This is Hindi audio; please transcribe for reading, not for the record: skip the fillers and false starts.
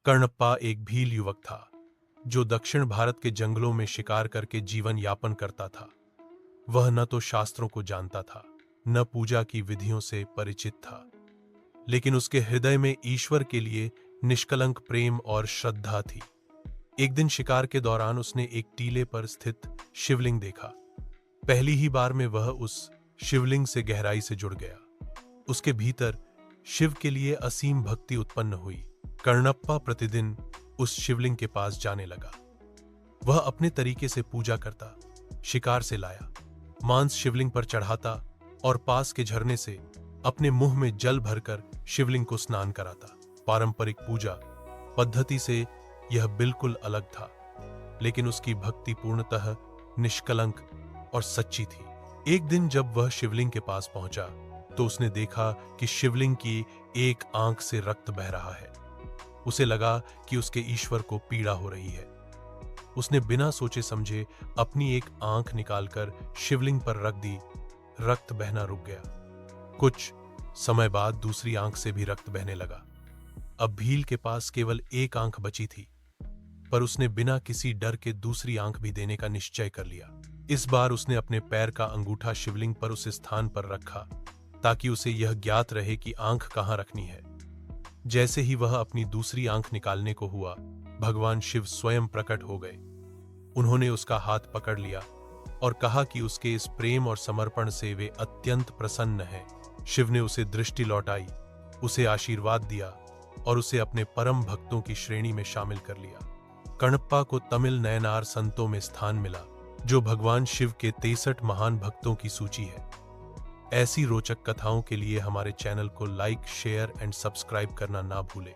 कर्णप्पा एक भील युवक था जो दक्षिण भारत के जंगलों में शिकार करके जीवन यापन करता था। वह न तो शास्त्रों को जानता था, न पूजा की विधियों से परिचित था, लेकिन उसके हृदय में ईश्वर के लिए निष्कलंक प्रेम और श्रद्धा थी। एक दिन शिकार के दौरान उसने एक टीले पर स्थित शिवलिंग देखा। पहली ही बार में वह उस शिवलिंग से गहराई से जुड़ गया। उसके भीतर शिव के लिए असीम भक्ति उत्पन्न हुई। कर्णप्पा प्रतिदिन उस शिवलिंग के पास जाने लगा। वह अपने तरीके से पूजा करता, शिकार से लाया मांस शिवलिंग पर चढ़ाता और पास के झरने से अपने मुंह में जल भरकर शिवलिंग को स्नान कराता। पारंपरिक पूजा पद्धति से यह बिल्कुल अलग था, लेकिन उसकी भक्ति पूर्णतः निष्कलंक और सच्ची थी। एक दिन जब वह शिवलिंग के पास पहुंचा तो उसने देखा कि शिवलिंग की एक आंख से रक्त बह रहा है। उसे लगा कि उसके ईश्वर को पीड़ा हो रही है। उसने बिना सोचे समझे अपनी एक आंख निकालकर शिवलिंग पर रख दी। रक्त बहना रुक गया। कुछ समय बाद दूसरी आंख से भी रक्त बहने लगा। अब भील के पास केवल एक आंख बची थी, पर उसने बिना किसी डर के दूसरी आंख भी देने का निश्चय कर लिया। इस बार उसने अपने पैर का अंगूठा शिवलिंग पर उस स्थान पर रखा ताकि उसे यह ज्ञात रहे कि आंख कहां रखनी है। जैसे ही वह अपनी दूसरी आंख निकालने को हुआ, भगवान शिव स्वयं प्रकट हो गए। उन्होंने उसका हाथ पकड़ लिया और कहा कि उसके इस प्रेम और समर्पण से वे अत्यंत प्रसन्न हैं। शिव ने उसे दृष्टि लौटाई, उसे आशीर्वाद दिया और उसे अपने परम भक्तों की श्रेणी में शामिल कर लिया। कर्णप्पा को तमिल नयनार संतों में स्थान मिला, जो भगवान शिव के 63 महान भक्तों की सूची है। ऐसी रोचक कथाओं के लिए हमारे चैनल को लाइक, शेयर एंड सब्सक्राइब करना ना भूलें।